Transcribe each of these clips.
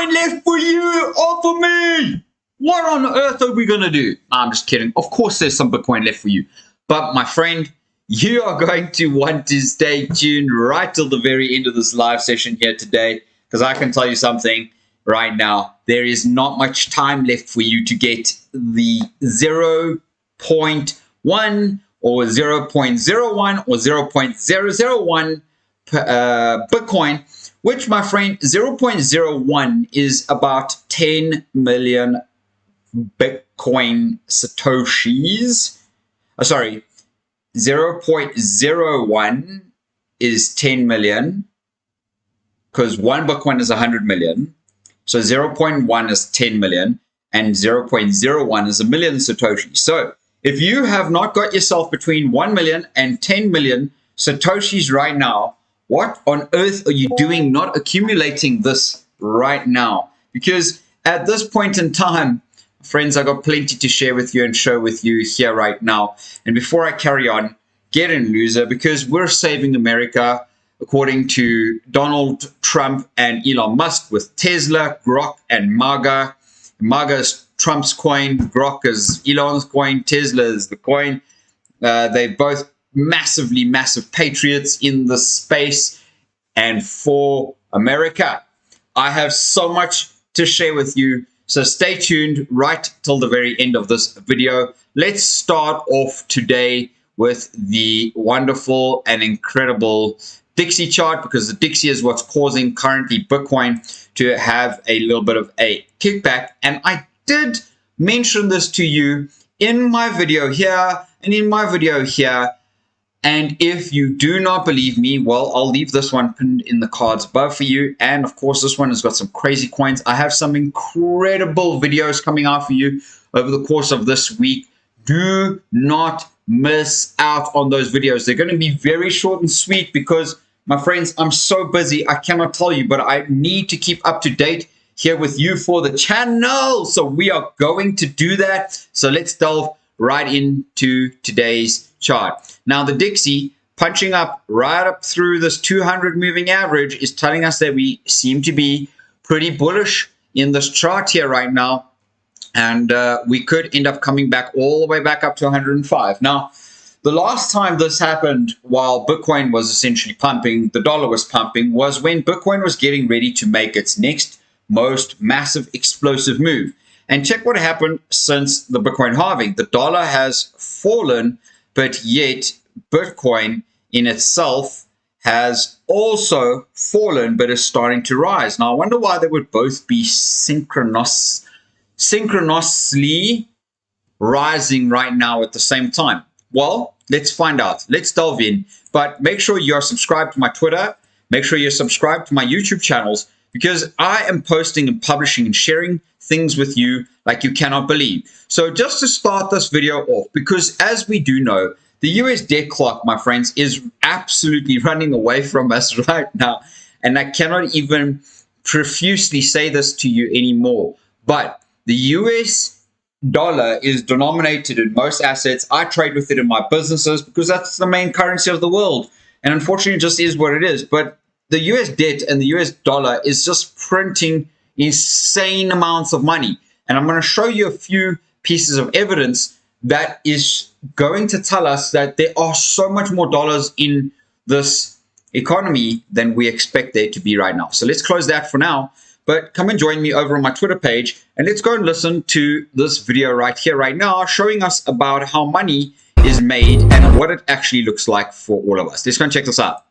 Bitcoin left for you or for me? What on earth are we going to do? I'm just kidding. Of course, there's some Bitcoin left for you. But my friend, you are going to want to stay tuned right till the very end of this live session here today, because I can tell you something right now. There is not much time left for you to get the 0.1 or 0.01 or 0.001 Bitcoin, which, my friend, 0.01 is about 10 million Bitcoin Satoshis. Sorry, 0.01 is 10 million, because one Bitcoin is 100 million. So 0.1 is 10 million, and 0.01 is a million Satoshis. So if you have not got yourself between 1 million and 10 million Satoshis right now, what on earth are you doing not accumulating this right now? Because at this point in time, friends, I got plenty to share with you and show with you here right now. And before I carry on, get in, loser, because we're saving America, according to Donald Trump and Elon Musk, with Tesla, Grok, and MAGA. MAGA is Trump's coin, Grok is Elon's coin, Tesla is the coin. They're both massive patriots in the space and for America. I have so much to share with you, so stay tuned right till the very end of this video. Let's start off today with the wonderful and incredible Dixie chart, because the Dixie is what's causing currently Bitcoin to have a little bit of a kickback. And I did mention this to you in my video here and in my video here. And if you do not believe me, well, I'll leave this one pinned in the cards above for you. And of course, this one has got some crazy coins. I have some incredible videos coming out for you over the course of this week. Do not miss out on those videos. They're going to be very short and sweet because, my friends, I'm so busy, I cannot tell you, but I need to keep up to date here with you for the channel. So we are going to do that. So let's delve right into today's chart. Now, the Dixie punching up right up through this 200 moving average is telling us that we seem to be pretty bullish in this chart here right now. And we could end up coming back all the way back up to 105. Now, the last time this happened while Bitcoin was essentially pumping, the dollar was pumping, was when Bitcoin was getting ready to make its next most massive explosive move. And check what happened since the Bitcoin halving. The dollar has fallen, but yet Bitcoin in itself has also fallen, but is starting to rise. Now, I wonder why they would both be synchronously rising right now at the same time. Well, let's find out. Let's delve in. But make sure you're subscribed to my Twitter. Make sure you're subscribed to my YouTube channels, because I am posting and publishing and sharing things with you like you cannot believe. So just to start this video off, because as we do know, the US debt clock, my friends, is absolutely running away from us right now. And I cannot even profusely say this to you anymore. But the US dollar is denominated in most assets. I trade with it in my businesses because that's the main currency of the world. And unfortunately, it just is what it is. But the US debt and the US dollar is just printing insane amounts of money. And I'm going to show you a few pieces of evidence that is going to tell us that there are so much more dollars in this economy than we expect there to be right now. So let's close that for now. But come and join me over on my Twitter page, and let's go and listen to this video right here, right now, showing us about how money is made and what it actually looks like for all of us. Let's go and check this out.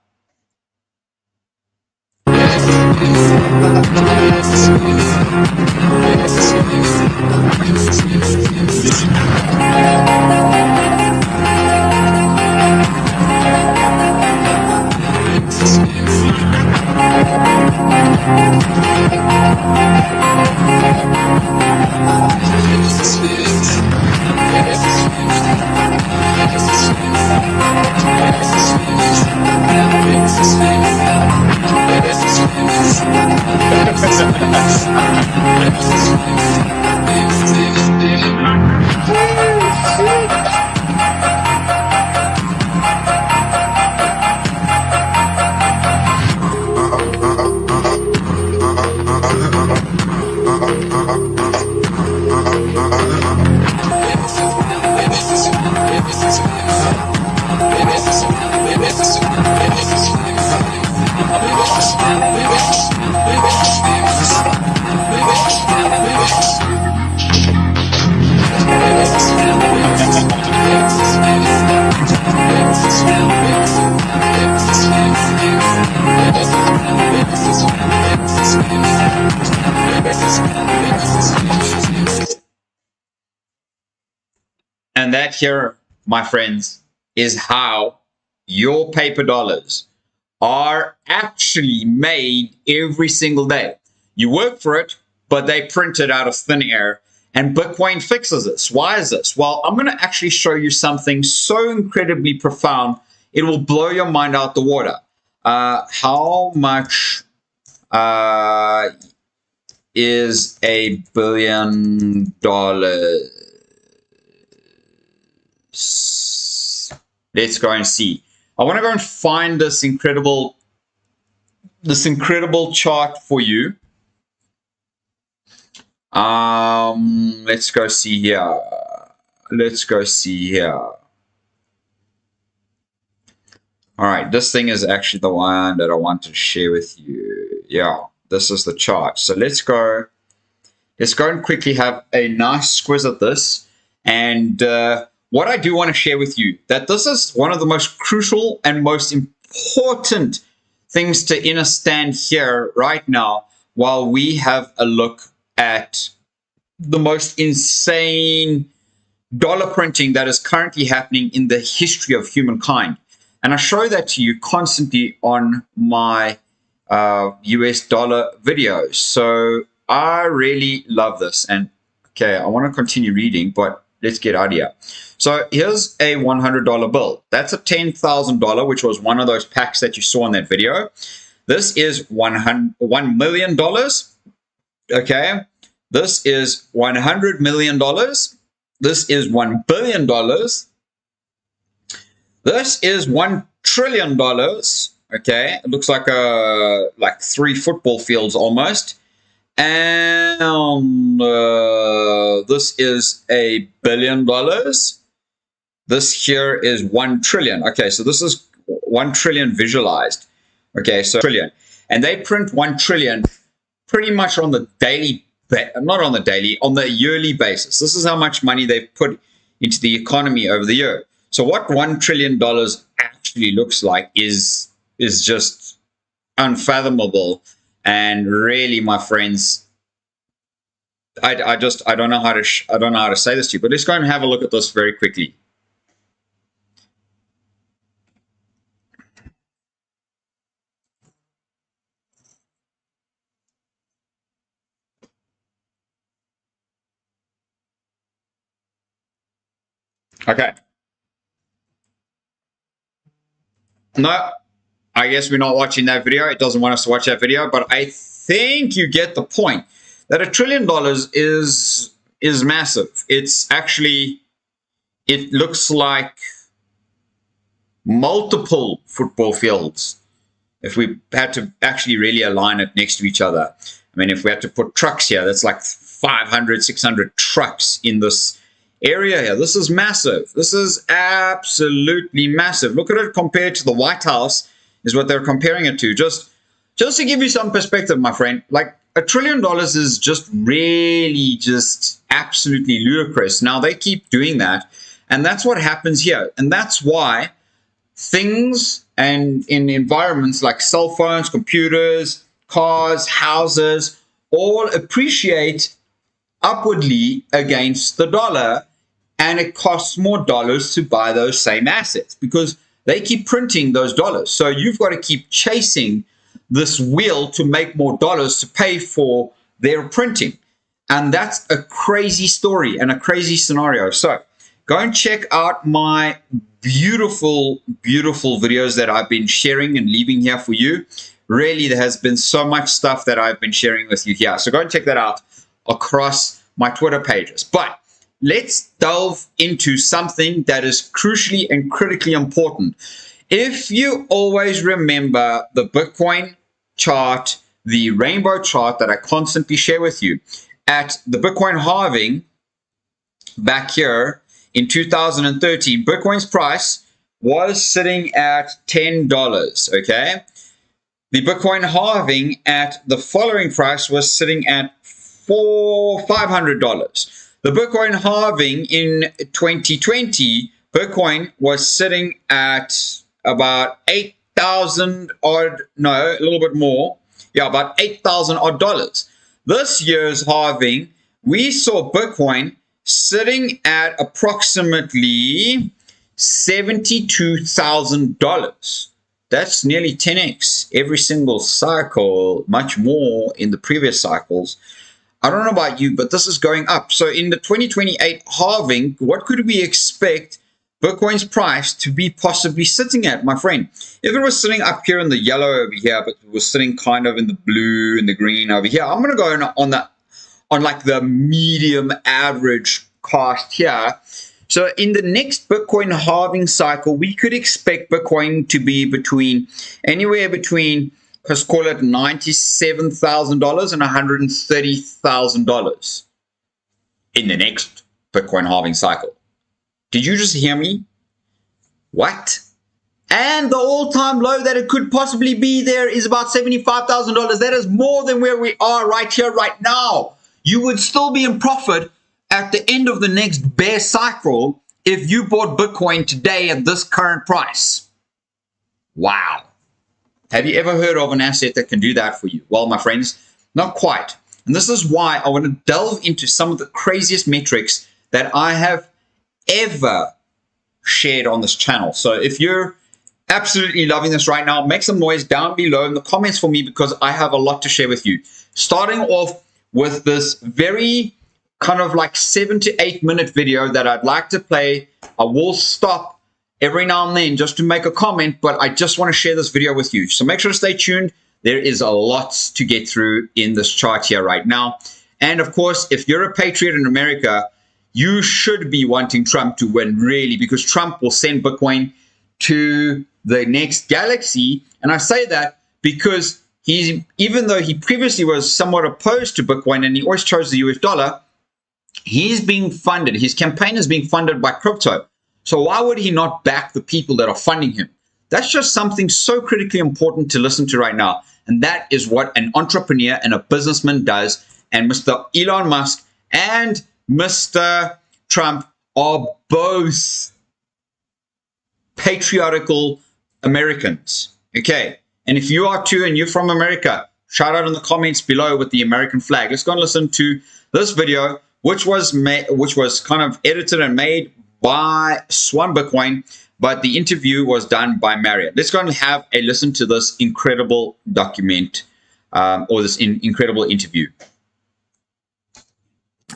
that here, my friends, is how your paper dollars are actually made every single day. You work for it, but they print it out of thin air, and Bitcoin fixes this. Why is this? Well, I'm going to actually show you something so incredibly profound, it will blow your mind out the water. How much is $1 billion? Let's go and see. I want to go and find this incredible chart for you. Let's go see here. All right, this thing is actually the one that I want to share with you. Yeah, this is the chart. So let's go and quickly have a nice squiz at this. And what I do want to share with you, that this is one of the most crucial and most important things to understand here right now, while we have a look at the most insane dollar printing that is currently happening in the history of humankind. And I show that to you constantly on my US dollar videos. So I really love this. And okay, I want to continue reading, but let's get out of here. So here's a $100 bill. That's a $10,000, which was one of those packs that you saw in that video. This is $1 million. Okay. This is $100 million. This is $1 billion. This is $1 trillion. Okay. It looks like 3 football fields almost. And this is $1 billion. This here is 1 trillion. Okay, so this is 1 trillion visualized. Okay, so trillion. And they print 1 trillion pretty much on the daily, not on the daily, on the yearly basis. This is how much money they've put into the economy over the year. So what $1 trillion actually looks like is just unfathomable. And really, my friends, I don't know how to say this to you, but let's go and have a look at this very quickly. Okay. No, I guess we're not watching that video. It doesn't want us to watch that video, but I think you get the point that $1 trillion is massive. It's actually, it looks like multiple football fields if we had to actually really align it next to each other. I mean, if we had to put trucks here, that's like 500, 600 trucks in this area here. This is massive. This is absolutely massive. Look at it compared to the White House is what they're comparing it to. Just to give you some perspective, my friend, like $1 trillion is just really just absolutely ludicrous. Now they keep doing that, and that's what happens here. And that's why things and in environments like cell phones, computers, cars, houses, all appreciate upwardly against the dollar, and it costs more dollars to buy those same assets because they keep printing those dollars. So you've got to keep chasing this wheel to make more dollars to pay for their printing. And that's a crazy story and a crazy scenario. So go and check out my beautiful, beautiful videos that I've been sharing and leaving here for you. Really, there has been so much stuff that I've been sharing with you here. So go and check that out across my Twitter pages. But let's delve into something that is crucially and critically important. If you always remember the Bitcoin chart, the rainbow chart that I constantly share with you, at the Bitcoin halving back here in 2013, Bitcoin's price was sitting at $10, okay? The Bitcoin halving at the following price was sitting at $500. The Bitcoin halving in 2020, Bitcoin was sitting at about 8,000 odd, no, a little bit more. Yeah, about 8,000 odd dollars. This year's halving, we saw Bitcoin sitting at approximately $72,000. That's nearly 10x every single cycle, much more in the previous cycles. I don't know about you, but this is going up. So in the 2028 halving, what could we expect Bitcoin's price to be possibly sitting at, my friend? If it was sitting up here in the yellow over here, but it was sitting kind of in the blue and the green over here, I'm going to go on like the medium average cost here. So in the next Bitcoin halving cycle, we could expect Bitcoin to be anywhere between, let's call it $97,000 and $130,000 in the next Bitcoin halving cycle. Did you just hear me? What? And the all-time low that it could possibly be there is about $75,000. That is more than where we are right here, right now. You would still be in profit at the end of the next bear cycle if you bought Bitcoin today at this current price. Wow. Have you ever heard of an asset that can do that for you? Well, my friends, not quite. And this is why I want to delve into some of the craziest metrics that I have ever shared on this channel. So if you're absolutely loving this right now, make some noise down below in the comments for me, because I have a lot to share with you. Starting off with this very kind of like 7 to 8 minute video that I'd like to play. I will stop every now and then just to make a comment, but I just want to share this video with you. So make sure to stay tuned. There is a lot to get through in this chart here right now. And of course, if you're a patriot in America, you should be wanting Trump to win, really, because Trump will send Bitcoin to the next galaxy. And I say that because even though he previously was somewhat opposed to Bitcoin and he always chose the US dollar, he's being funded. His campaign is being funded by crypto. So why would he not back the people that are funding him? That's just something so critically important to listen to right now. And that is what an entrepreneur and a businessman does. And Mr. Elon Musk and Mr. Trump are both patriotical Americans. Okay. And if you are too and you're from America, shout out in the comments below with the American flag. Let's go and listen to this video, which was kind of edited and made by Swan Bitcoin, but the interview was done by Marriott. Let's go and have a listen to this incredible document or this incredible interview.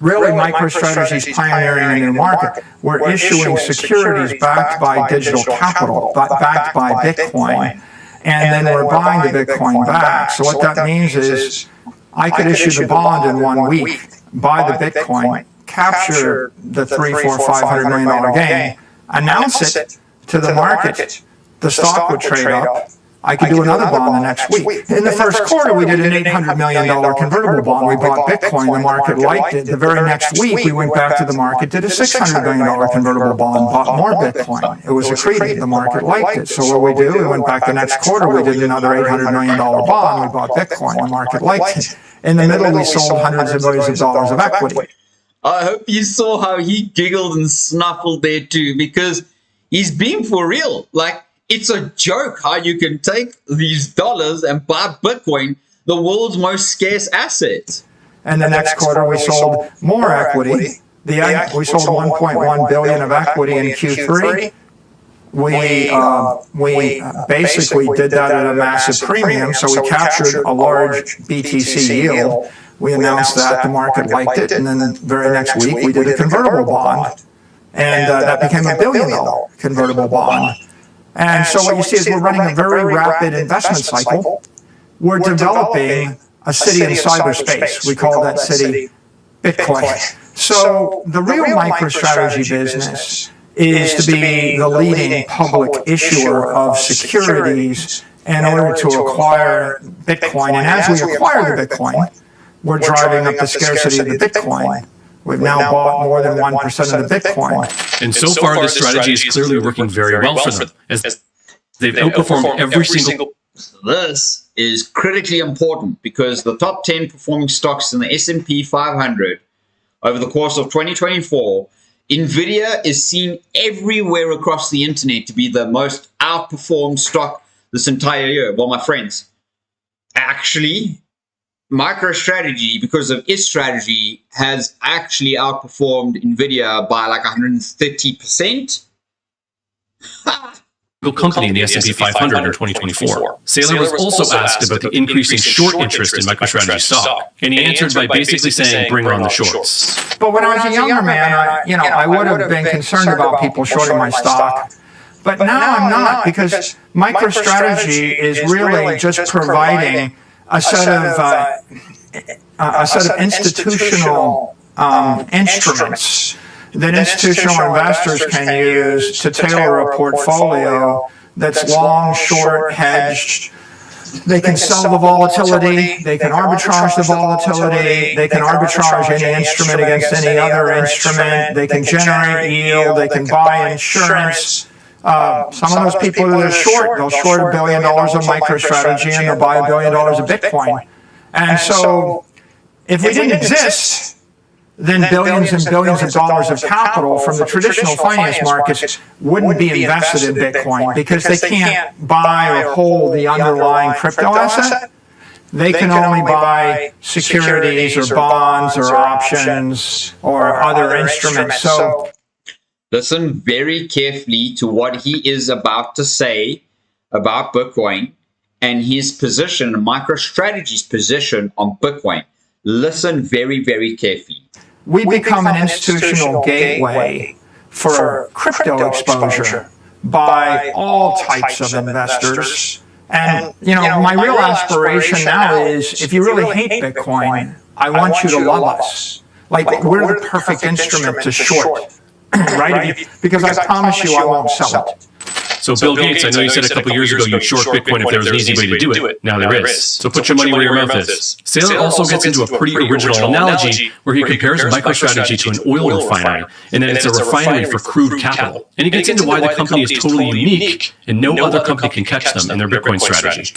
Really, MicroStrategy is pioneering a new market. We're issuing securities backed by digital capital, backed by Bitcoin, and then we're buying the Bitcoin back. So what that means is I could issue the bond in 1 week, buy the Bitcoin, capture the $300, $400, $500 million gain, announce it to the market. The stock would trade up. I could do another bond the next week. In the first quarter, we did an $800 million convertible bond. We bought Bitcoin. The market liked it. The very next week, we went back to the market, did a $600 million convertible bond, bought more Bitcoin. It was accretive. The market liked it. So what we do, we went back the next quarter, we did another $800 million bond. We bought Bitcoin. The market liked it. In the middle, we sold hundreds of millions of dollars of equity. I hope you saw how he giggled and snuffled there too, because he's being for real. Like, it's a joke how you can take these dollars and buy Bitcoin, the world's most scarce asset. And the next quarter, we sold more equity. We sold 1.1 billion of equity in Q3. We basically did that at a massive premium, so we captured a large BTC yield. We announced that, the market liked it, and then the very next week, we did a convertible bond, and that became a $1 billion convertible bond. And so what you see is we're running a very rapid investment cycle. We're developing a city in cyberspace. We call that city Bitcoin. So the real MicroStrategy business is to be the leading public issuer of securities in order to acquire Bitcoin. And as we acquire the Bitcoin, we're driving up the scarcity of the Bitcoin. We've now bought more than 1% of the Bitcoin. And so far, this strategy is clearly working very well for them, as they've outperformed every single. This is critically important because the top 10 performing stocks in the S&P 500 over the course of 2024, NVIDIA is seen everywhere across the internet to be the most outperformed stock this entire year. Well, my friends, actually, MicroStrategy, because of its strategy, has actually outperformed NVIDIA by like 130%. Company in the S&P 500 in 2024. Saylor was also asked about the increasing short interest in MicroStrategy stock, and he answered by basically saying, "Bring on the shorts." But when I was a younger man, I would have been concerned about people shorting my stock. But now I'm not, because MicroStrategy is really just providing a set of institutional instruments that institutional investors can use to tailor a portfolio that's long, short, hedged. They can sell the volatility, they can arbitrage the volatility, they can arbitrage any instrument against any other instrument, they can generate yield, they can buy insurance. Some of those people that are short, they'll short $1 billion of MicroStrategy and they'll buy $1 billion of Bitcoin. And so if we didn't exist, then billions and billions of dollars of capital from the traditional finance markets wouldn't be invested in Bitcoin, because they can't buy or hold the underlying crypto asset. They can only buy securities or bonds or options or other instruments. So listen very carefully to what he is about to say about Bitcoin and his position, MicroStrategy's position on Bitcoin. Listen very, very carefully. We become an institutional gateway for crypto exposure by all types of investors. And, my real aspiration now is, if you really hate Bitcoin, I want you to love us. Like, we're the perfect instrument to short, right? Because I promise you I won't sell it. So Bill Gates, I know you said a couple years ago you'd short Bitcoin if there was an easy way to do it. Now there is. So put your money where your mouth is. Saylor also gets into a pretty original analogy where he compares MicroStrategy to an oil refinery, and then it's a refinery for crude capital. And he gets into why the company is totally unique and no other company can catch them in their Bitcoin strategy.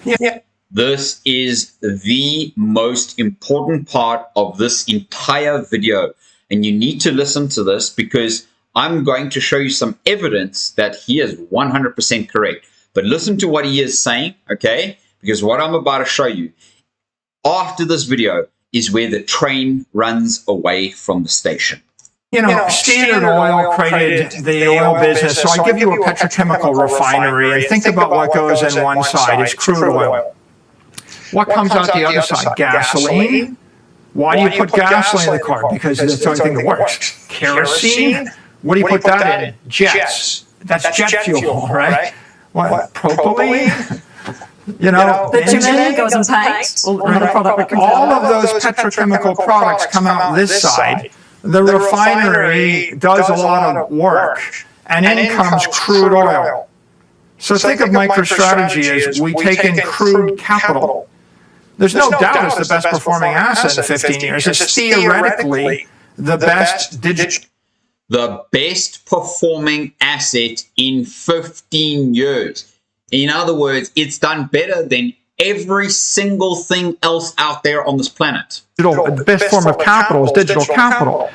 Yeah. This is the most important part of this entire video, and you need to listen to this, because I'm going to show you some evidence that he is 100% correct. But listen to what he is saying, okay? Because what I'm about to show you after this video is where the train runs away from the station. Standard Oil created the oil business, so I give you a petrochemical refinery, and think about what goes in one side is crude oil. What comes out the other side? Gasoline. Why do you put gasoline in the car? Because it's the only thing that works. Kerosene. What do you put that in? Jets. That's jet fuel, right? What? Propylene? Bitumen goes in paint. Another product. All of those petrochemical products come out this side. The refinery does a lot of work, and in comes crude oil. So think of MicroStrategy as we take in crude capital. There's no doubt it's the best performing asset in 15 years. It's theoretically the best the best performing asset in 15 years. In other words, it's done better than every single thing else out there on this planet. The best form of capital is digital capital.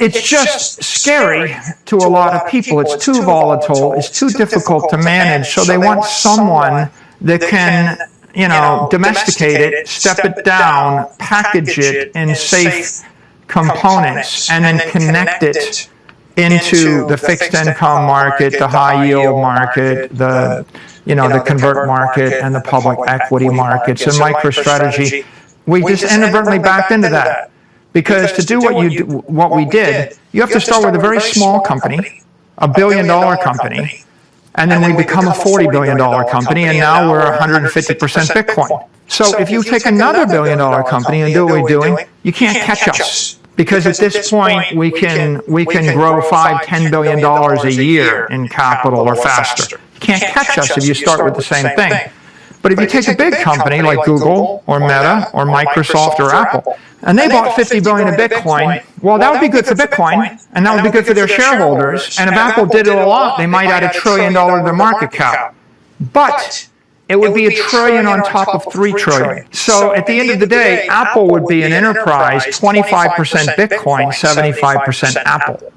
It's just scary to a lot of people. It's too volatile. It's too difficult to manage. So they want someone that can, domesticate it, step it down, package it in safe components, and then connect it into the fixed income market, the high yield market, the convert market, and the public equity markets. And MicroStrategy, we just inadvertently backed into that, because to do what we did, you have to start with a very small company, a $1 billion company, and then we become a $40 billion company, and now we're 150% Bitcoin. So if you take another $1 billion company and do what we're doing, you can't catch us. Because at this point, we can grow $5–10 billion a year in capital or faster. You can't catch us if you start with the same thing. But if you take a big company like Google or Meta or Microsoft or Apple, and they bought 50 billion of Bitcoin, well, that would be good for Bitcoin, and that would be good for their shareholders. And if Apple did it a lot, they might add $1 trillion to their market cap. But it would be $1 trillion on top of $3 trillion. So at the end of the day, Apple would be an enterprise, 25% Bitcoin, 75% Apple.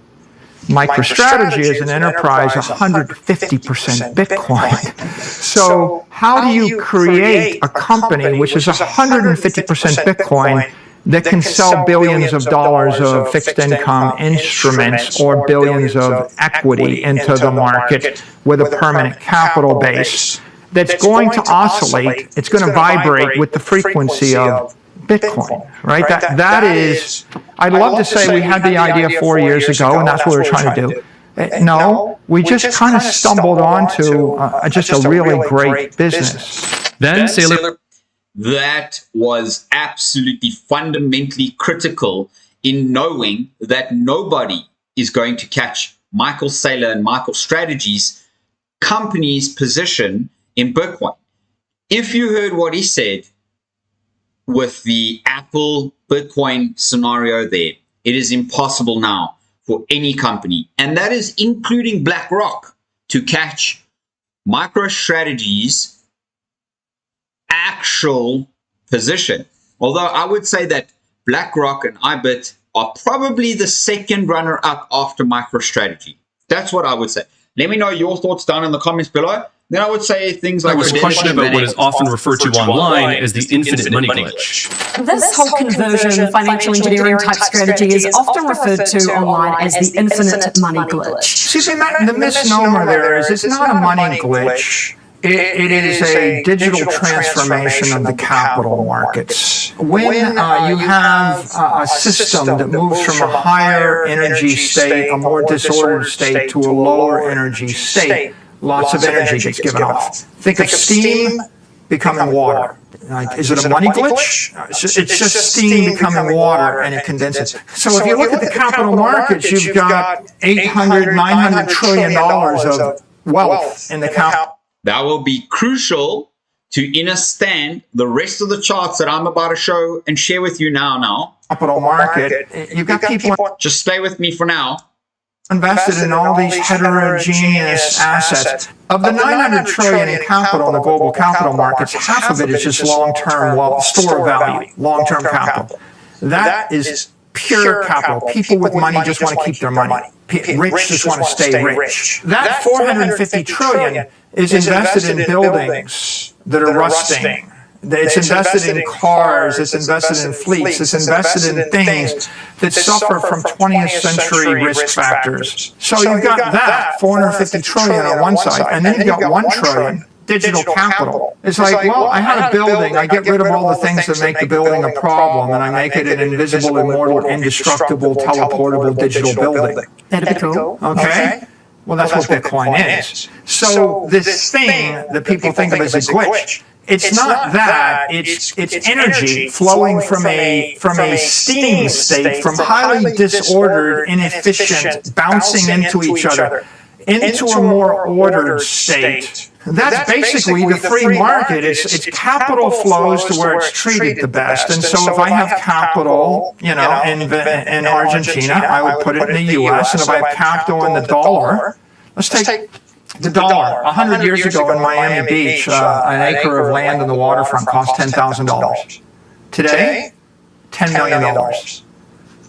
MicroStrategy is an enterprise 150% Bitcoin. So how do you create a company which is 150% Bitcoin that can sell billions of dollars of fixed income instruments or billions of equity into the market with a permanent capital base that's going to oscillate, it's going to vibrate with the frequency of Bitcoin, right? That is, I'd love to say we had the idea 4 years ago and that's what we were trying to do. No, we just kind of stumbled onto just a really great business. Then Saylor. That was absolutely fundamentally critical in knowing that nobody is going to catch Michael Saylor and MicroStrategy's company's position in Bitcoin. If you heard what he said with the Apple Bitcoin scenario there, it is impossible now for any company, and that is including BlackRock, to catch MicroStrategy's actual position. Although I would say that BlackRock and IBIT are probably the second runner-up after MicroStrategy. That's what I would say. Let me know your thoughts down in the comments below. Then I would say things like... There was a question about what is often referred to online as the infinite money glitch. This whole conversion financial engineering type strategy is often referred to online as the infinite money glitch. See, the misnomer there is it's not a money glitch. It is a digital transformation of the capital markets. When you have a system that moves from a higher energy state, a more disordered state, to a lower energy state, lots of energy gets given off. Think of steam becoming water. Is it a money glitch? It's just steam becoming water and it condenses. So if you look at the capital markets, you've got $800, $900 trillion of wealth in the capital. That will be crucial to understand the rest of the charts that I'm about to show and share with you now. Capital market, you've got people... Just stay with me for now. Invested in all these heterogeneous assets. Of the 900 trillion in capital in the global capital markets, half of it is just long-term wealth, store value, long-term capital. That is pure capital. People with money just want to keep their money. Rich just want to stay rich. That 450 trillion is invested in buildings that are rusting. It's invested in cars, it's invested in fleets, it's invested in things that suffer from 20th century risk factors. So you've got that, 450 trillion on one side, and then you've got 1 trillion digital capital. It's like, well, I had a building, I get rid of all the things that make the building a problem, and I make it an invisible, immortal, indestructible, teleportable digital building. That'd be cool. Okay? Well, that's what Bitcoin is. So this thing that people think of as a glitch, it's not that. It's energy flowing from a steam state, from highly disordered, inefficient, bouncing into each other, into a more ordered state. That's basically the free market. It's capital flows to where it's treated the best. And so if I have capital, in Argentina, I would put it in the U.S. And if I have capital in the dollar, let's take the dollar. 100 years ago in Miami Beach, an acre of land in the waterfront cost $10,000. Today, $10 million.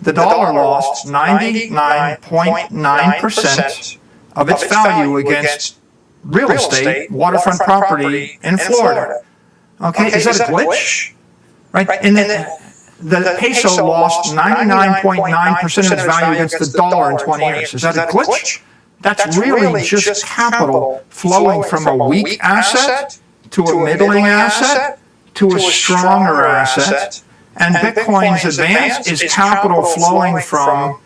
The dollar lost 99.9% of its value against real estate, waterfront property in Florida. Okay, is that a glitch? Right? And then the peso lost 99.9% of its value against the dollar in 20 years. Is that a glitch? That's really just capital flowing from a weak asset to a middling asset to a stronger asset. And Bitcoin's advance is capital flowing from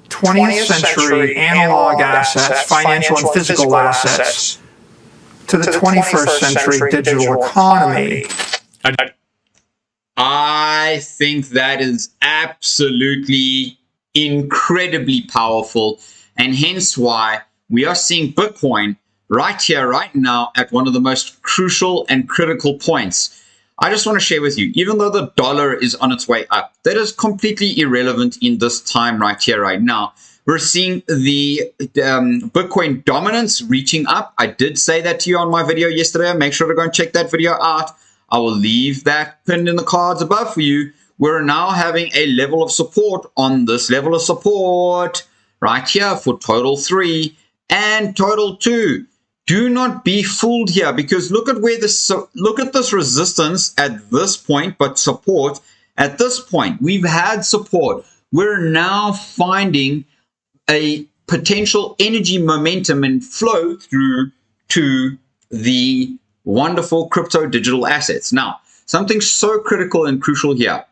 20th century analog assets, financial and physical assets, to the 21st century digital economy. I think that is absolutely incredibly powerful, and hence why we are seeing Bitcoin right here, right now, at one of the most crucial and critical points. I just want to share with you, even though the dollar is on its way up, that is completely irrelevant in this time right here, right now. We're seeing the Bitcoin dominance reaching up. I did say that to you on my video yesterday. Make sure to go and check that video out. I will leave that pinned in the cards above for you. We're now having a level of support on this level of support right here for total 3 and total 2. Do not be fooled here, because look at where look at this resistance at this point, but support at this point. We've had support. We're now finding a potential energy momentum and flow through to the wonderful crypto digital assets. Now, something so critical and crucial here.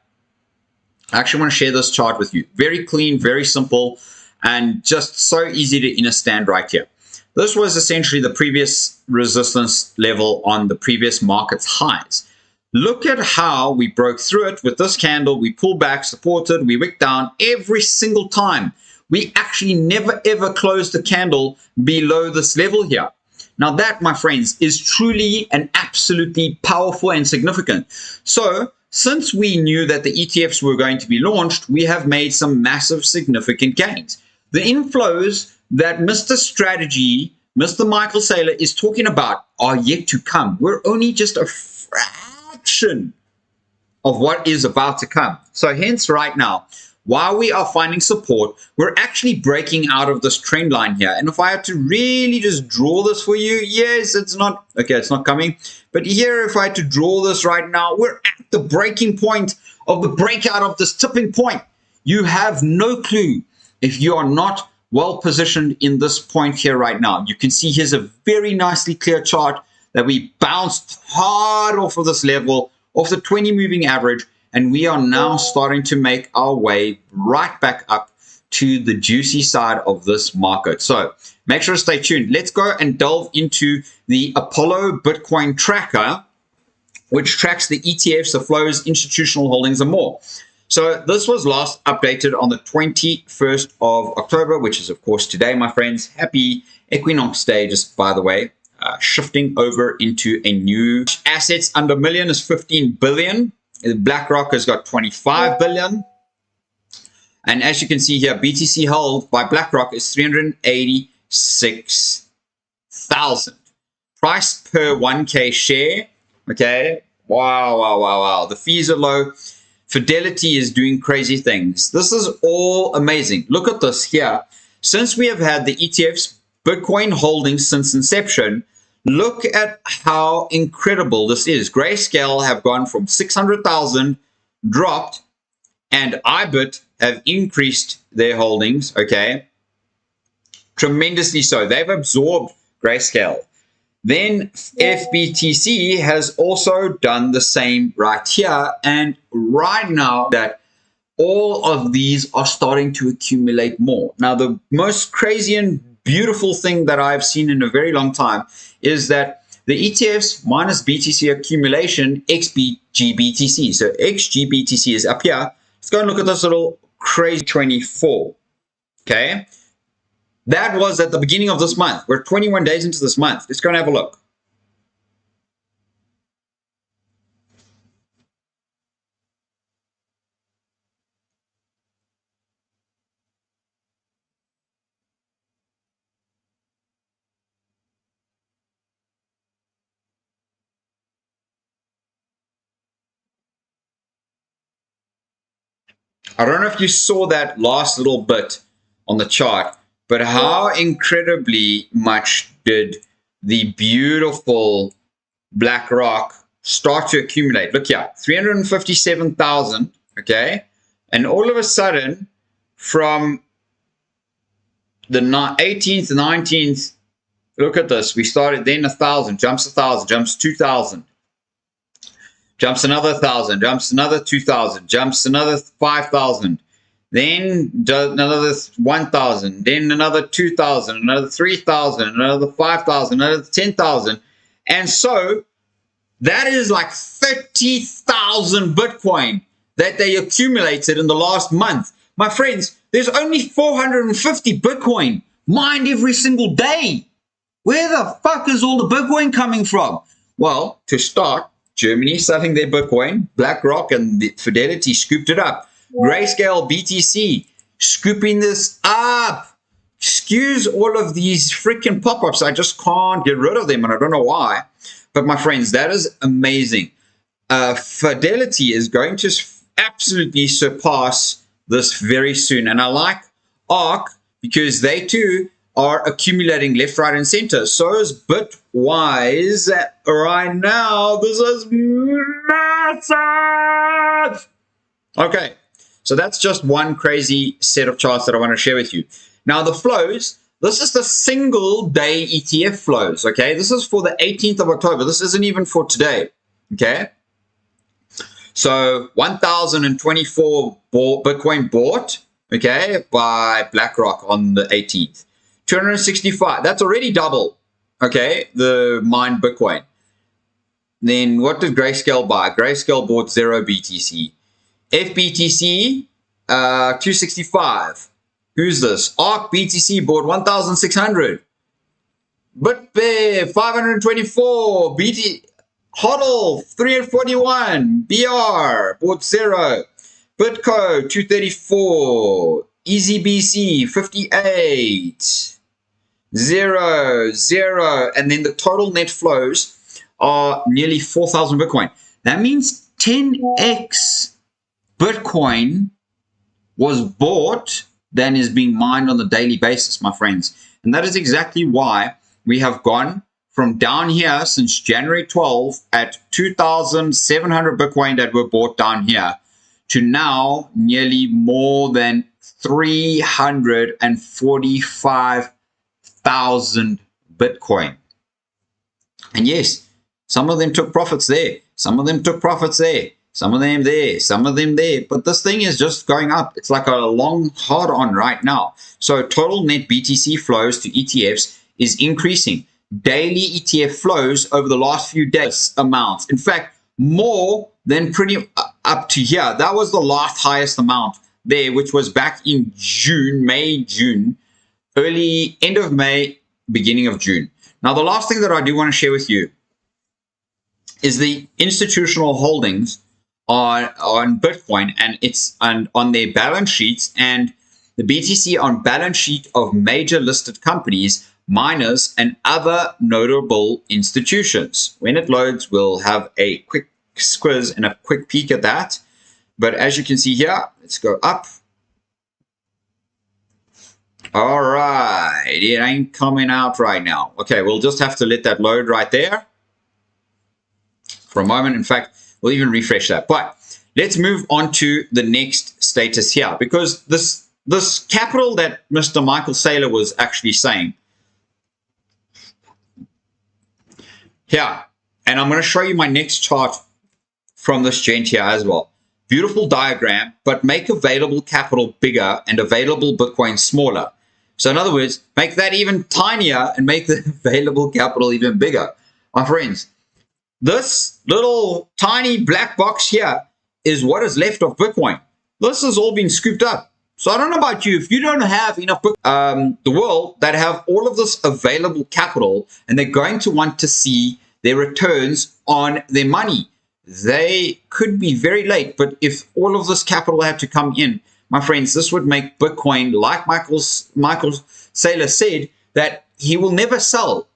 I actually want to share this chart with you. Very clean, very simple, and just so easy to understand right here. This was essentially the previous resistance level on the previous market's highs. Look at how we broke through it with this candle. We pulled back, supported, we wicked down every single time. We actually never ever closed the candle below this level here. Now that, my friends, is truly and absolutely powerful and significant. So since we knew that the ETFs were going to be launched, we have made some massive significant gains. The inflows that Mr. Strategy, Mr. Michael Saylor is talking about are yet to come. We're only just a fraction of what is about to come. So hence right now, while we are finding support, we're actually breaking out of this trend line here. And if I had to really just draw this for you, yes, it's not, okay, it's not coming. But here, if I had to draw this right now, we're at the breaking point of the breakout of this tipping point. You have no clue if you are not well positioned in this point here right now. You can see here's a very nicely clear chart that we bounced hard off of this level, off the 20 moving average, and we are now starting to make our way right back up to the juicy side of this market. So make sure to stay tuned. Let's go and delve into the Apollo Bitcoin tracker, which tracks the ETFs, the flows, institutional holdings, and more. So this was last updated on the 21st of October, which is, of course, today, my friends. Happy Equinox Day, just by the way. Shifting over into a new assets under million is 15 billion. BlackRock has got 25 billion. And as you can see here, BTC held by BlackRock is 386,000. Price per 1K share. Okay. Wow. The fees are low. Fidelity is doing crazy things. This is all amazing. Look at this here. Since we have had the ETFs, Bitcoin holdings since inception, look at how incredible this is. Grayscale have gone from 600,000, dropped, and IBIT have increased their holdings, okay? Tremendously so. They've absorbed Grayscale. Then FBTC has also done the same right here. And right now that all of these are starting to accumulate more. Now, the most crazy and beautiful thing that I've seen in a very long time is that the ETFs minus BTC accumulation XGBTC. So XGBTC is up here. Let's go and look at this little crazy 24. Okay. That was at the beginning of this month. We're 21 days into this month. Let's go and have a look. I don't know if you saw that last little bit on the chart, but how incredibly much did the beautiful BlackRock start to accumulate? Look here, 357,000, okay? And all of a sudden, from the 18th, 19th, look at this. We started then 1,000, jumps 1,000, jumps 2,000. Jumps another 1,000, jumps another 2,000, jumps another 5,000. Then another 1,000, then another 2,000, another 3,000, another 5,000, another 10,000. And so that is like 30,000 Bitcoin that they accumulated in the last month. My friends, there's only 450 Bitcoin mined every single day. Where the fuck is all the Bitcoin coming from? Well, to start, Germany selling their Bitcoin, BlackRock and the Fidelity scooped it up. Grayscale, BTC, scooping this up. Excuse all of these freaking pop-ups. I just can't get rid of them, and I don't know why. But my friends, that is amazing. Fidelity is going to absolutely surpass this very soon. And I like ARK because they too are accumulating left, right, and center. So is Bitwise right now. This is massive. Okay, so that's just one crazy set of charts that I want to share with you. Now the flows, this is the single day ETF flows, okay? This is for the 18th of October. This isn't even for today, okay? So 1,024 Bitcoin bought, okay, by BlackRock on the 18th. 265, that's already double, okay, the mined Bitcoin. Then what did Grayscale buy? Grayscale bought 0 BTC. FBTC, 265. Who's this? ARK BTC bought 1,600. BitBear, 524. BT HODL, 341. BR bought 0. Bitco, 234. EasyBC, 58. 0, 0. And then the total net flows are nearly 4,000 Bitcoin. That means 10x Bitcoin was bought than is being mined on the daily basis, my friends. And that is exactly why we have gone from down here since January 12 at 2,700 Bitcoin that were bought down here to now nearly more than 345,000 Bitcoin. And yes, some of them took profits there. Some of them took profits there. Some of them there, some of them there. But this thing is just going up. It's like a long hard on right now. So total net BTC flows to ETFs is increasing. Daily ETF flows over the last few days amounts. In fact, more than pretty up to here. That was the last highest amount there, which was back in June, May, June, early end of May, beginning of June. Now, the last thing that I do want to share with you is the institutional holdings on Bitcoin and it's on their balance sheets, and the BTC on balance sheet of major listed companies, miners, and other notable institutions. When it loads, we'll have a quick squiz and a quick peek at that. But as you can see here, let's go up. All right, it ain't coming out right now. Okay, we'll just have to let that load right there for a moment. In fact, we'll even refresh that. But let's move on to the next status here, because this capital that Mr. Michael Saylor was actually saying here, and I'm going to show you my next chart from this gent here as well. Beautiful diagram, but make available capital bigger and available Bitcoin smaller. So in other words, make that even tinier and make the available capital even bigger. My friends, this little tiny black box here is what is left of Bitcoin. This has all been scooped up. So I don't know about you, if you don't have enough the world that have all of this available capital and they're going to want to see their returns on their money, they could be very late. But if all of this capital had to come in, my friends, this would make Bitcoin, like Michael Saylor said, that he will never sell.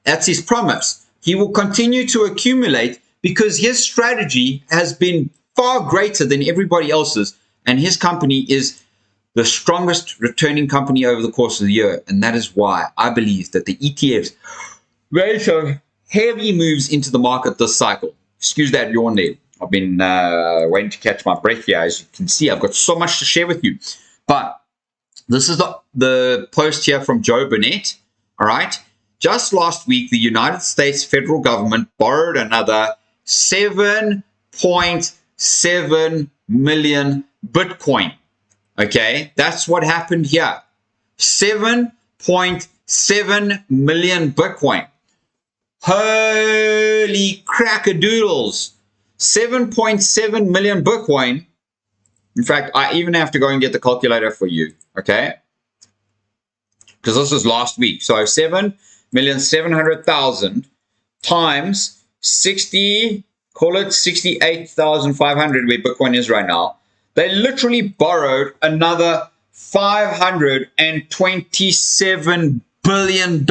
That's his promise. He will continue to accumulate because his strategy has been far greater than everybody else's, and his company is the strongest returning company over the course of the year. And that is why I believe that the ETFs made some heavy moves into the market this cycle. Excuse that yawn there. I've been waiting to catch my breath here. As you can see, I've got so much to share with you. But this is the post here from Joe Burnett. All right. Just last week, the United States federal government borrowed another 7.7 million Bitcoin. Okay, that's what happened here. 7.7 million Bitcoin. Holy crackadoodles. 7.7 million Bitcoin. In fact, I even have to go and get the calculator for you. Okay, because this was last week. So 7,700,000 times 60, call it 68,500 where Bitcoin is right now. They literally borrowed another $527 billion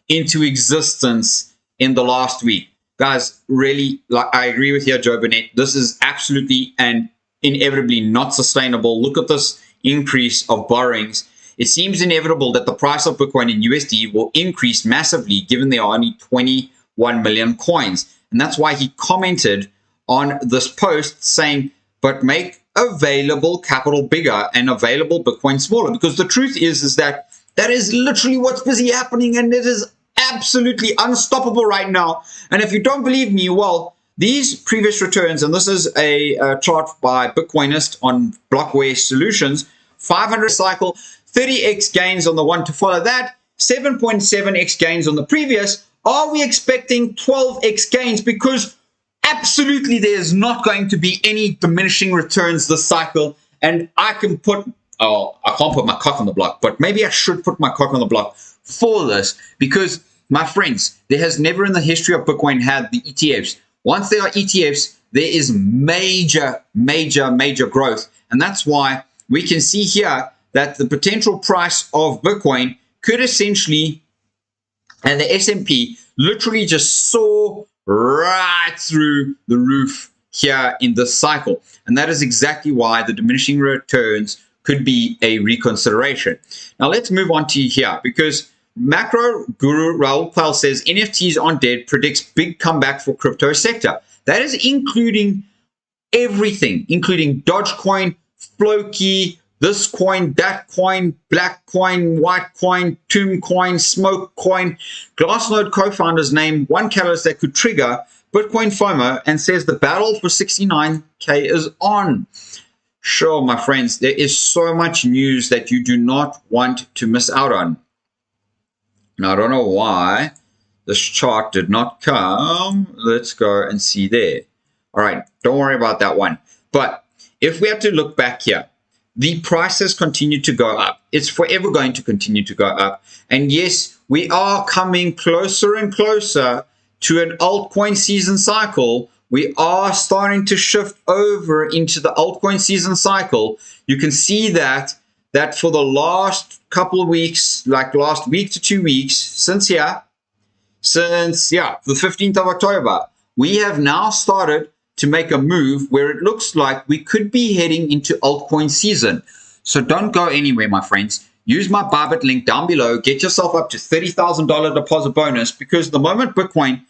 into existence in the last week. Guys, really, like, I agree with you, Joe Burnett. This is absolutely and inevitably not sustainable. Look at this increase of borrowings it seems inevitable that the price of Bitcoin in USD will increase massively given there are only 21 million coins. And that's why he commented on this post saying, but make available capital bigger and available Bitcoin smaller. Because the truth is that is literally what's busy happening, and it is absolutely unstoppable right now. And if you don't believe me, well, these previous returns, and this is a chart by Bitcoinist on Blockware Solutions, 500 cycle, 30x gains on the one to follow that, 7.7x gains on the previous. Are we expecting 12x gains? Because absolutely there is not going to be any diminishing returns this cycle. And I can put, I can't put my cock on the block, but maybe I should put my cock on the block for this, because my friends, there has never in the history of Bitcoin had the ETFs. Once there are ETFs, there is major growth. And that's why we can see here that the potential price of Bitcoin could essentially, and the S&P literally just soar right through the roof here in this cycle. And that is exactly why the diminishing returns could be a reconsideration. Now let's move on to here, because macro guru Raul Pal says NFTs aren't dead, predicts big comeback for crypto sector. That is including everything, including Dogecoin, Floki, this coin, that coin, black coin, white coin, tomb coin, smoke coin. Glassnode co-founders name one catalyst that could trigger Bitcoin FOMO and says the battle for 69K is on. Sure, my friends, there is so much news that you do not want to miss out on. Now, I don't know why this chart did not come. Let's go and see there. All right, don't worry about that one. But if we have to look back here, the prices continue to go up. It's forever going to continue to go up. And yes, we are coming closer and closer to an altcoin season cycle. We are starting to shift over into the altcoin season cycle. You can see that for the last couple of weeks, like last week to 2 weeks, since the 15th of October, we have now started to make a move where it looks like we could be heading into altcoin season. So don't go anywhere, my friends. Use my Bybit link down below. Get yourself up to $30,000 deposit bonus, because the moment Bitcoin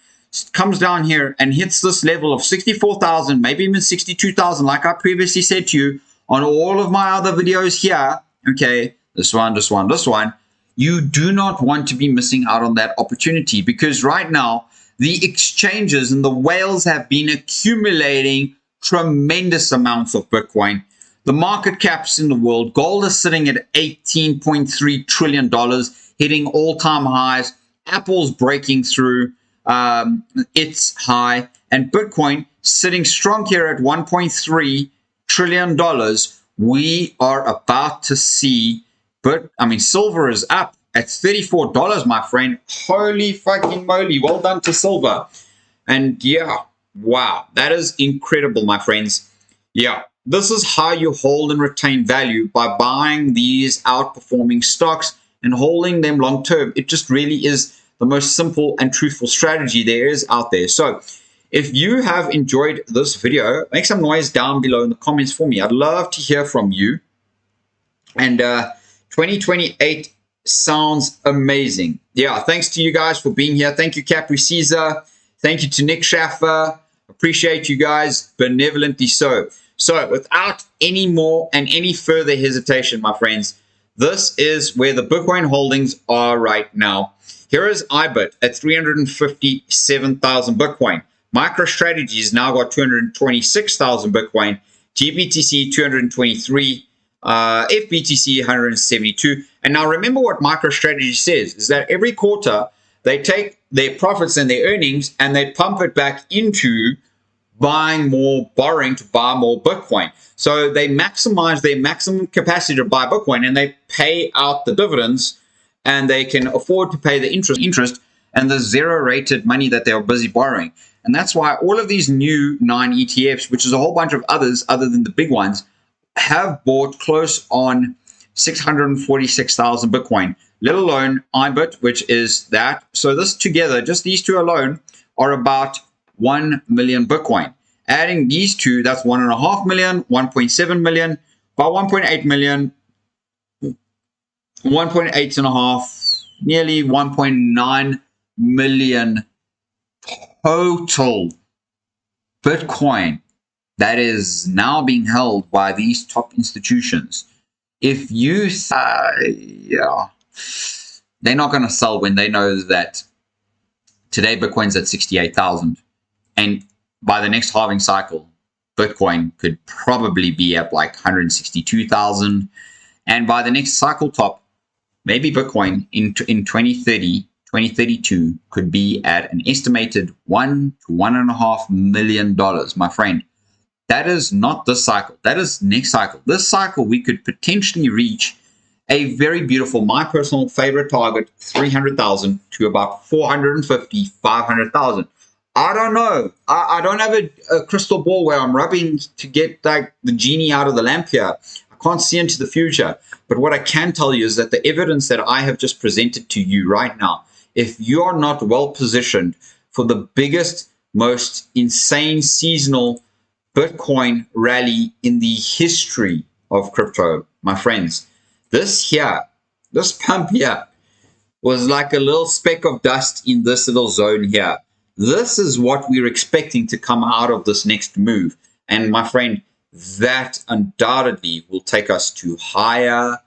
comes down here and hits this level of 64,000, maybe even 62,000, like I previously said to you on all of my other videos here, okay, this one, you do not want to be missing out on that opportunity, because right now, the exchanges and the whales have been accumulating tremendous amounts of Bitcoin. The market caps in the world, gold is sitting at $18.3 trillion, hitting all-time highs. Apple's breaking through its high, and Bitcoin sitting strong here at $1.3 trillion. We are about to see, silver is up at $34, my friend. Holy fucking moly. Well done to silver. And yeah, wow, that is incredible, my friends. Yeah, this is how you hold and retain value, by buying these outperforming stocks and holding them long term. It just really is the most simple and truthful strategy there is out there. So if you have enjoyed this video, make some noise down below in the comments for me. I'd love to hear from you. And 2028 sounds amazing. Yeah, thanks to you guys for being here. Thank you, Capri Caesar. Thank you to Nick Schaffer. Appreciate you guys benevolently so. So without any more and any further hesitation, my friends, this is where the Bitcoin holdings are right now. Here is IBIT at 357,000 Bitcoin. MicroStrategy's now got 226,000 Bitcoin. GBTC 223, FBTC 172. And now remember what MicroStrategy says is that every quarter they take their profits and their earnings and they pump it back into borrowing to buy more Bitcoin. So they maximize their maximum capacity to buy Bitcoin, and they pay out the dividends, and they can afford to pay the interest and the zero-rated money that they are busy borrowing. And that's why all of these new 9 ETFs, which is a whole bunch of others other than the big ones, have bought close on 646,000 Bitcoin, let alone IBIT, which is that. So this together, just these two alone, are about 1 million Bitcoin. Adding these two, that's 1.5 million, 1.7 million, about 1.8 million, 1.8 and a half, nearly 1.9 million total Bitcoin that is now being held by these top institutions. If you they're not going to sell when they know that today Bitcoin's at 68,000, and by the next halving cycle, Bitcoin could probably be at like 162,000, and by the next cycle top, maybe Bitcoin in 2030, 2032 could be at an estimated $1 to $1.5 million, my friend. That is not this cycle. That is next cycle. This cycle, we could potentially reach a very beautiful, my personal favorite target, 300,000 to about 450, 500,000. I don't know. I don't have a crystal ball where I'm rubbing to get like the genie out of the lamp here. I can't see into the future. But what I can tell you is that the evidence that I have just presented to you right now, if you are not well positioned for the biggest, most insane seasonal Bitcoin rally in the history of crypto, my friends, this pump here was like a little speck of dust in this little zone here. This is what we're expecting to come out of this next move. And my friend, that undoubtedly will take us to higher,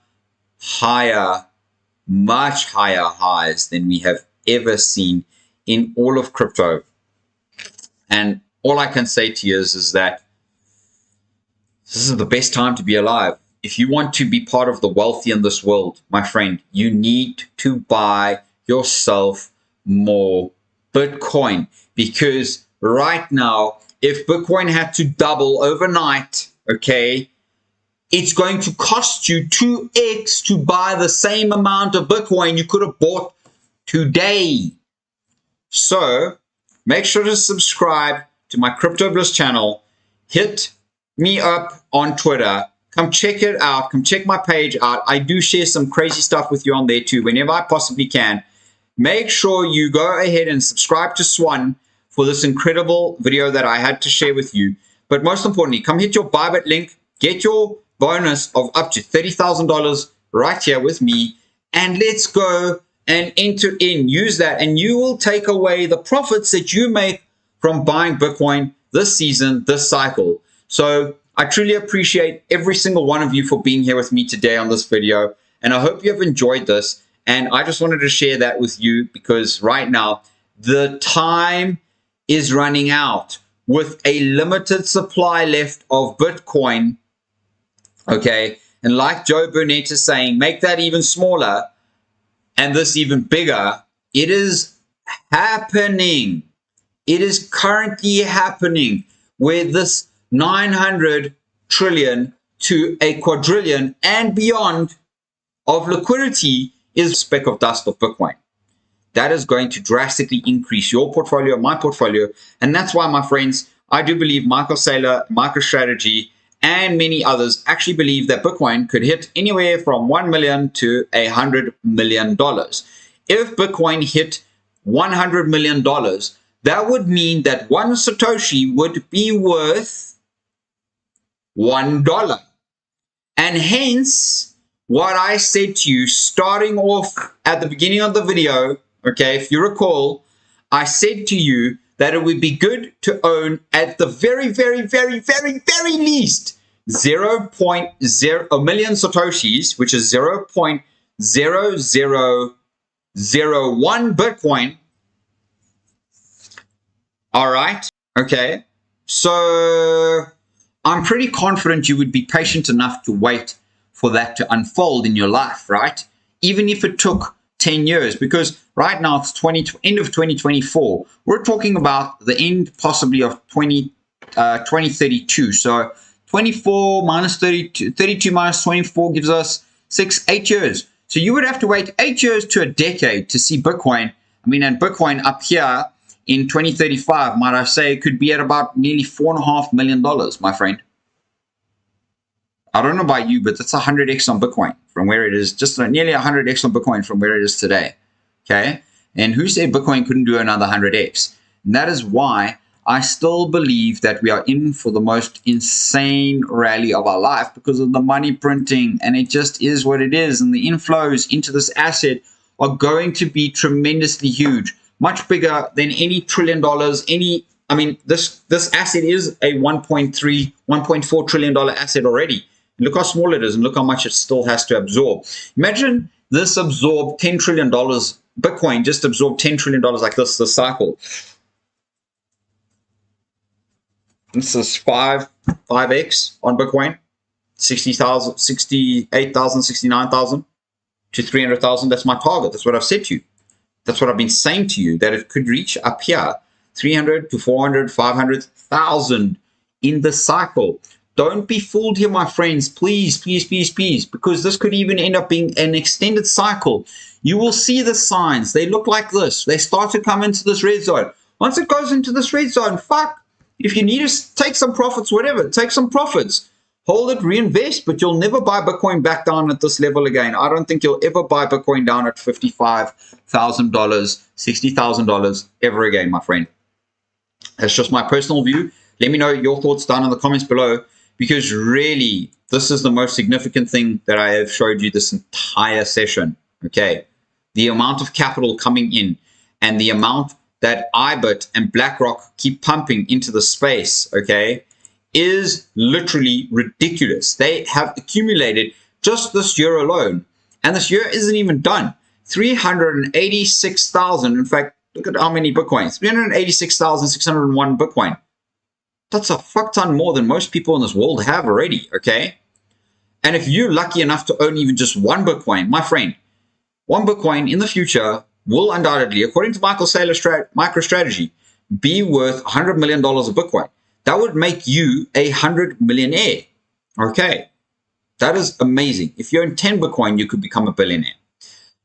much higher highs than we have ever seen in all of crypto. And all I can say to you is that this is the best time to be alive. If you want to be part of the wealthy in this world, my friend, you need to buy yourself more Bitcoin, because right now, if Bitcoin had to double overnight, okay, it's going to cost you 2x to buy the same amount of Bitcoin you could have bought today. So make sure to subscribe to my Crypto Bliss channel. Hit me up on Twitter. Come check it out. Come check my page out. I do share some crazy stuff with you on there too, whenever I possibly can. Make sure you go ahead and subscribe to Swan for this incredible video that I had to share with you. But most importantly, come hit your Bybit link. Get your bonus of up to $30,000 right here with me. And let's go and enter in. Use that, and you will take away the profits that you make from buying Bitcoin this season, this cycle. So I truly appreciate every single one of you for being here with me today on this video. And I hope you have enjoyed this. And I just wanted to share that with you because right now, the time is running out with a limited supply left of Bitcoin. Okay. And like Joe Burnett is saying, make that even smaller and this even bigger. It is happening. It is currently happening where this 900 trillion to a quadrillion and beyond of liquidity is a speck of dust of Bitcoin. That is going to drastically increase your portfolio, my portfolio. And that's why, my friends, I do believe Michael Saylor, MicroStrategy, and many others actually believe that Bitcoin could hit anywhere from $1 million to $100 million. If Bitcoin hit $100 million, that would mean that one Satoshi would be worth $1. And hence, what I said to you starting off at the beginning of the video, okay, if you recall, I said to you that it would be good to own at the very least 0.0 million Satoshis, which is 0.0001 Bitcoin. All right. Okay. So I'm pretty confident you would be patient enough to wait for that to unfold in your life, right? Even if it took 10 years, because right now it's end of 2024. We're talking about the end possibly of 2032. So 24 minus 32, 32 minus 24 gives us 8 years. So you would have to wait 8 years to a decade to see Bitcoin. And Bitcoin up here in 2035, might I say, could be at about nearly $4.5 million, my friend. I don't know about you, but that's 100x on Bitcoin from where it is, just nearly 100x on Bitcoin from where it is today. Okay. And who said Bitcoin couldn't do another 100x? And that is why I still believe that we are in for the most insane rally of our life because of the money printing, and it just is what it is. And the inflows into this asset are going to be tremendously huge, much bigger than any $1 trillion. This asset is a $1.4 trillion asset already. Look how small it is, and look how much it still has to absorb. Imagine this absorbed $10 trillion. Bitcoin just absorbed $10 trillion like this cycle. This is 5x on Bitcoin, 60,000, 68,000, 69,000 to 300,000. That's my target. That's what I've said to you. That's what I've been saying to you, that it could reach up here, 300 to 400, 500,000 in the cycle. Don't be fooled here, my friends. Please, please, please, please, because this could even end up being an extended cycle. You will see the signs. They look like this. They start to come into this red zone. Once it goes into this red zone, fuck. If you need to take some profits, whatever, take some profits. Hold it, reinvest, but you'll never buy Bitcoin back down at this level again. I don't think you'll ever buy Bitcoin down at $55,000, $60,000 ever again, my friend. That's just my personal view. Let me know your thoughts down in the comments below, because really, this is the most significant thing that I have showed you this entire session, okay? The amount of capital coming in and the amount that IBIT and BlackRock keep pumping into the space, okay, is literally ridiculous. They have accumulated just this year alone, and this year isn't even done. 386,000, in fact, look at how many Bitcoins, 386,601 Bitcoin. That's a fuck ton more than most people in this world have already, okay? And if you're lucky enough to own even just one Bitcoin, my friend, one Bitcoin in the future will undoubtedly, according to Michael Saylor's MicroStrategy, be worth $100 million of Bitcoin. That would make you a 100 millionaire. Okay, that is amazing. If you own 10 Bitcoin, you could become a billionaire.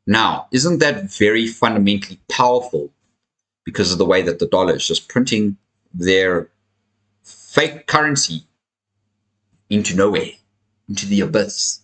Now, isn't that very fundamentally powerful because of the way that the dollar is just printing their fake currency into nowhere, into the abyss?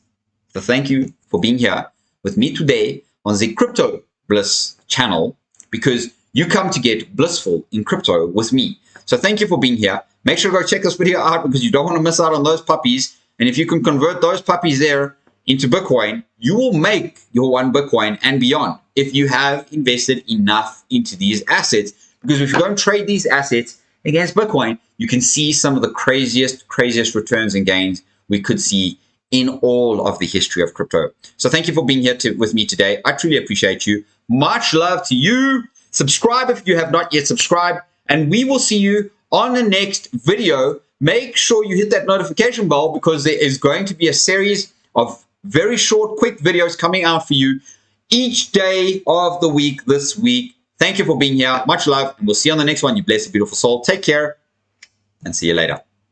So thank you for being here with me today on the Crypto Bliss channel, because you come to get blissful in crypto with me. So thank you for being here. Make sure to go check this video out, because you don't want to miss out on those puppies. And if you can convert those puppies there into Bitcoin, you will make your one Bitcoin and beyond if you have invested enough into these assets. Because if you don't trade these assets against Bitcoin, you can see some of the craziest returns and gains we could see in all of the history of crypto. So thank you for being here with me today. I truly appreciate you. Much love to you. Subscribe if you have not yet subscribed, and we will see you on the next video. Make sure you hit that notification bell, because there is going to be a series of very short, quick videos coming out for you each day of the week this week. Thank you for being here. Much love, and we'll see you on the next one. You bless a beautiful soul. Take care, and see you later.